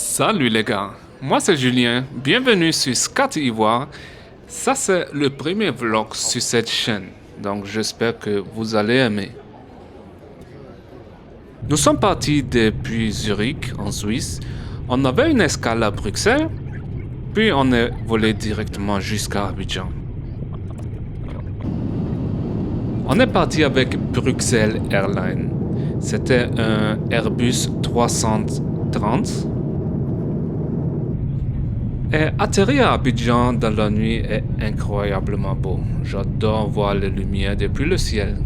Salut les gars, moi c'est Julien, bienvenue sur Scat Ivoire. Ça c'est le premier vlog sur cette chaîne, donc j'espère que vous allez aimer. Nous sommes partis depuis Zurich en Suisse, on avait une escale à Bruxelles, puis on est volé directement jusqu'à Abidjan. On est parti avec Bruxelles Airlines. C'était un Airbus 330. Et atterrir à Abidjan dans la nuit est incroyablement beau. J'adore voir les lumières depuis le ciel.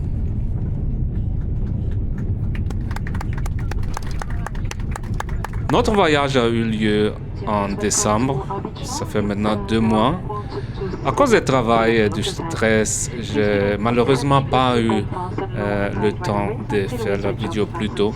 Notre voyage a eu lieu en décembre. Ça fait maintenant 2 mois. À cause du travail et du stress, j'ai malheureusement pas eu le temps de faire la vidéo plus tôt.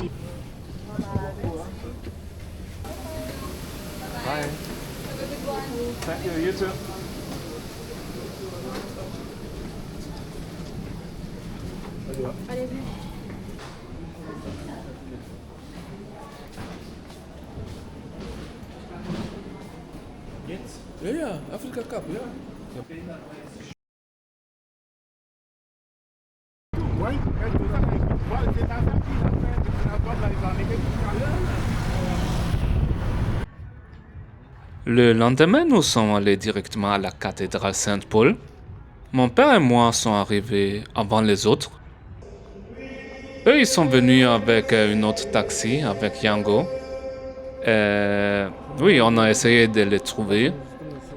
Ja, ja, Afrika Cup, ja. Le lendemain, nous sommes allés directement à la cathédrale Saint-Paul. Mon père et moi sommes arrivés avant les autres. Eux, ils sont venus avec une autre taxi, avec Yango. Oui, on a essayé de les trouver.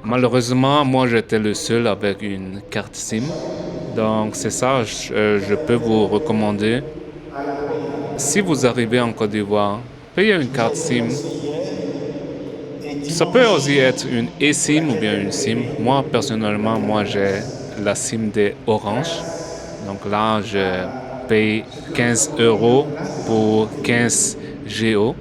Malheureusement, moi, j'étais le seul avec une carte SIM. Donc, c'est ça, je peux vous recommander. Si vous arrivez en Côte d'Ivoire, payez une carte SIM. Ça peut aussi être une eSIM ou bien une SIM. Moi, personnellement, j'ai la SIM de Orange. Donc là, je paye 15 € pour 15 Go.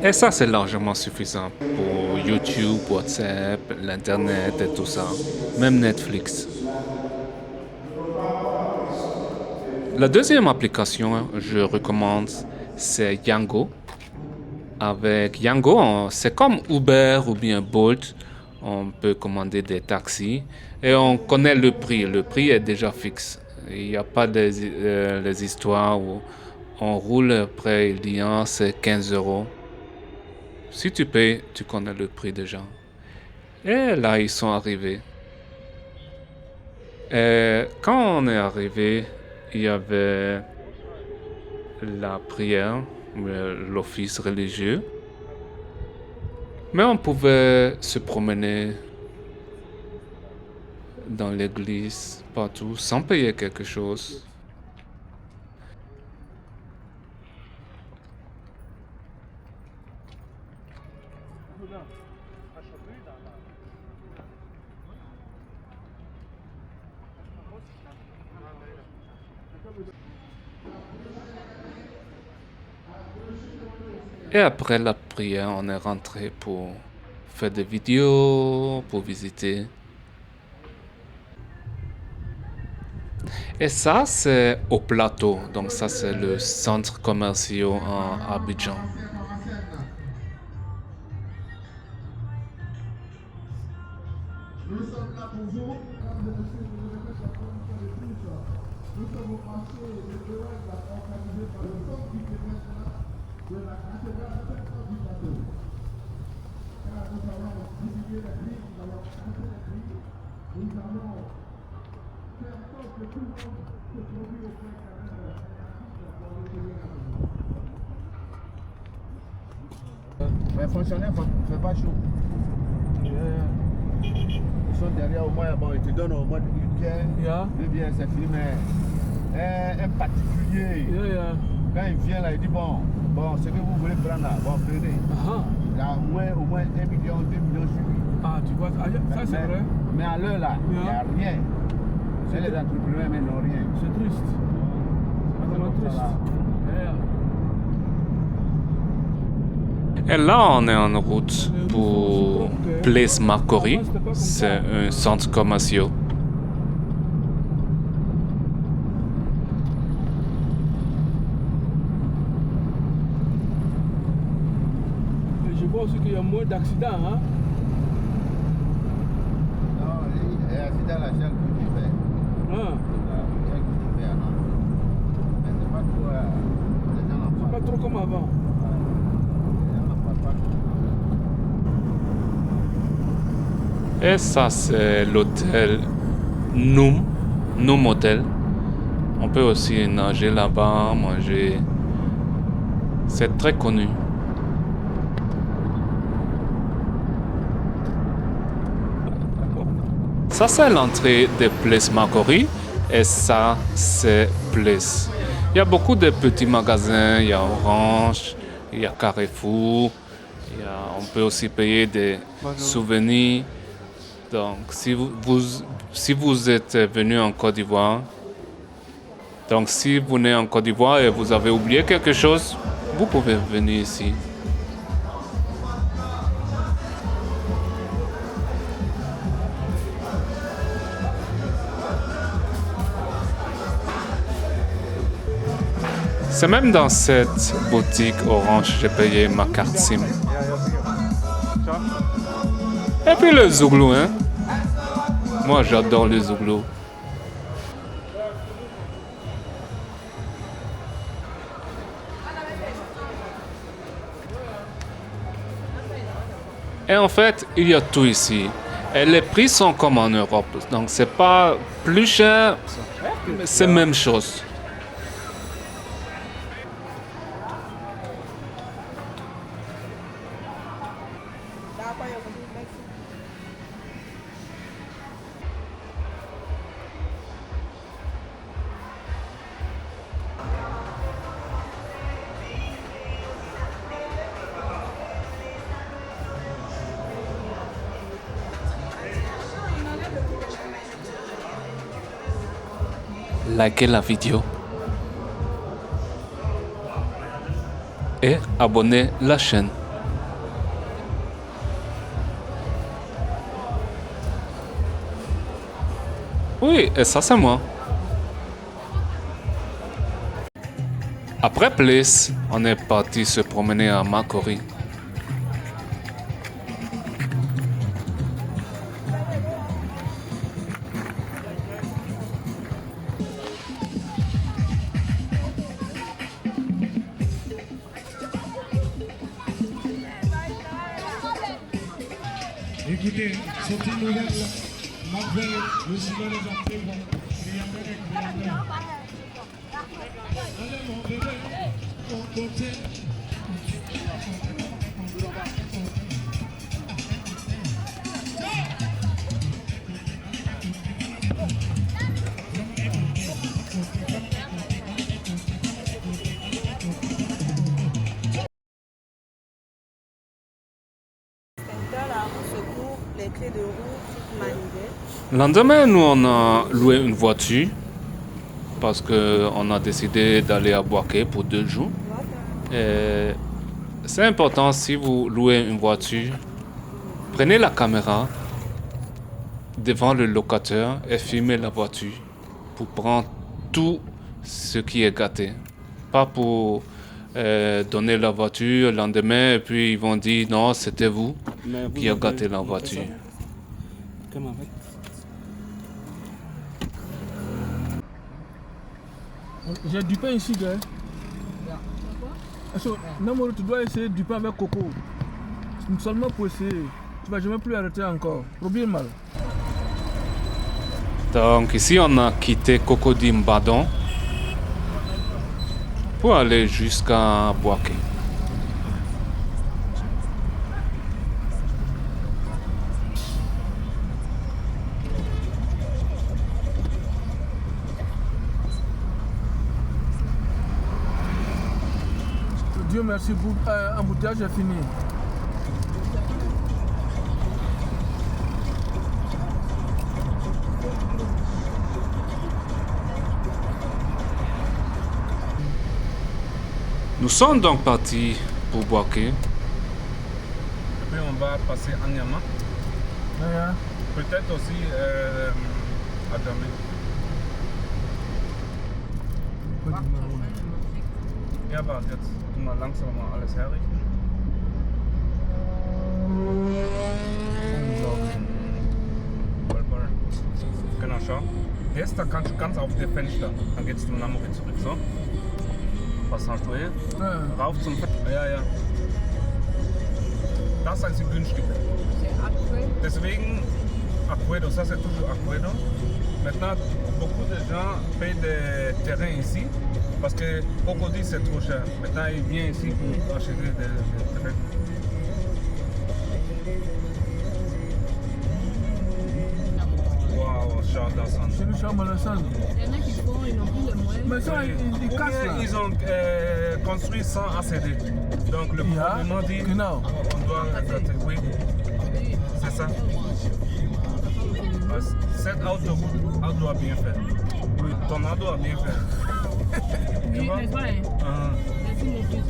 Et ça, c'est largement suffisant pour YouTube, WhatsApp, l'Internet et tout ça. Même Netflix. La deuxième application que je recommande, c'est Yango. Avec Yango, c'est comme Uber ou bien Bolt. On peut commander des taxis et on connaît le prix. Le prix est déjà fixe. Il n'y a pas les histoires où on roule après il dit c'est 15 €. Si tu payes, tu connais le prix déjà. Et là, ils sont arrivés. Et quand on est arrivé, il y avait la prière, l'office religieux. Mais on pouvait se promener dans l'église, partout, sans payer quelque chose. Et après la prière, on est rentré pour faire des vidéos, pour visiter. Et ça, c'est au plateau. Donc ça, c'est le centre commercial en Abidjan. Nous sommes là pour vous. Mesdames et messieurs, je vous répète la première fois de tous. Nous sommes au marché de Noël organisé par le Centre international de la cathédrale Saint-Paul du Plateau. Car nous allons distribuer les prix, nous allons chanter les prix, nous allons faire en sorte que tout le monde se produise auprès quand même de l'artiste pour retenir la maison. Mais fonctionnaire, il ne fait pas chaud. Ils sont derrière au moins, bon, ils te donnent au moins une bière, deux bières, c'est fini, mais un particulier, quand il vient là, il dit bon, ce que vous voulez prendre là, bon, prenez. Il y a au moins 1 million, 2 millions sur lui. Ah, tu vois, ça c'est vrai. Mais à l'heure là, il n'y a rien. C'est les entrepreneurs, mais ils n'ont rien. C'est triste. C'est vraiment triste. Et là, on est en route pour Place Marcory. C'est un centre commercial. vois aussi qu'il y a moins d'accidents. Hein? Non, il y a accident à la chaîne que tu fais. Ah. Mais c'est pas trop. C'est pas trop comme avant. Et ça, c'est l'hôtel Noom Hotel. On peut aussi nager là-bas, manger. C'est très connu. Ça, c'est l'entrée de Place Macquarie. Et ça, c'est Place. Il y a beaucoup de petits magasins. Il y a Orange, il y a Carrefour. On peut aussi payer des souvenirs. Donc, si vous êtes venu en Côte d'Ivoire, donc si vous venez en Côte d'Ivoire et vous avez oublié quelque chose, vous pouvez venir ici. C'est même dans cette boutique Orange, j'ai payé ma carte SIM. Et puis le zouglou, hein. Moi, j'adore le zouglou. Et en fait, il y a tout ici. Et les prix sont comme en Europe. Donc, c'est pas plus cher, mais c'est la même chose. Likez la vidéo et abonnez la chaîne. Oui, et ça c'est moi. Après Place, on est parti se promener à Macquarie. Écoutez, c'est une nouvelle. Malgré le silence des actifs, allez mon bébé, mon beauté. Les clés de roue, manivelle. Le lendemain, nous on a loué une voiture parce qu'on a décidé d'aller à Boaké pour 2 jours. Et c'est important, si vous louez une voiture, prenez la caméra devant le locateur et filmez la voiture pour prendre tout ce qui est gâté. Pas pour donner la voiture le lendemain et puis ils vont dire non, c'était vous qui avez gâté la voiture. J'ai du pain ici, gars. Non, tu dois essayer du pain avec coco. Seulement pour essayer. Tu vas jamais plus arrêter encore. Trop bien mal. Donc ici on a quitté Cocody Mbadon pour aller jusqu'à Boaké. Dieu merci, embouteillage est fini. Nous sommes donc partis pour Boaké. Et puis on va passer à Niama. Ja. Peut-être aussi à Dramé. Ja, warte, jetzt tun wir langsam mal alles herrichten. Genau, schau. Der ist, da kannst du ganz auf der Fenster. Dann geht's zum Namori zurück, so. Was hast du hier? Rauf zum Fenster. Ja, ja. Das ist ein günstig. Deswegen, Aquedo, ça c'est toujours Aquedo. Maintenant, beaucoup de gens payent des terrains ici parce que Cocody c'est trop cher. Maintenant, ils viennent ici pour acheter des terrains. Waouh, j'adore ça. C'est le charme à la salle. Il y en a qui font, ils n'ont plus les moyens. Mais ça, ils cassent là. Ils ont construit sans ACD. Donc le gouvernement dit Genau. on doit adapter. Oui, c'est ça. Cette auto a bien fait. Oui, ton auto a bien fait. Tu Oui, vois? n'est-ce pas, hein? Merci mon fils.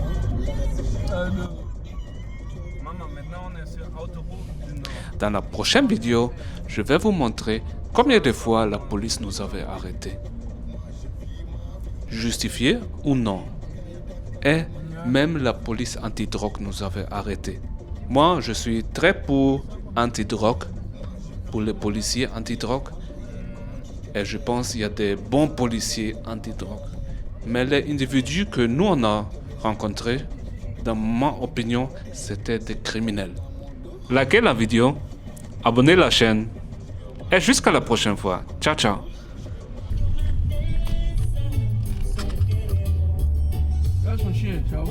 Maman, maintenant on est sur autoroute du Nord. Dans la prochaine vidéo, je vais vous montrer combien de fois la police nous avait arrêtés. Justifié ou non. Et même la police antidrogue nous avait arrêtés. Moi, je suis très pour antidrogue, pour les policiers antidrogue. Et je pense qu'il y a des bons policiers antidrogue. Mais les individus que nous on a rencontrés, dans ma opinion, c'était des criminels. Likez la vidéo, abonnez la chaîne et jusqu'à la prochaine fois. Ciao, ciao. Là, son chien, ciao.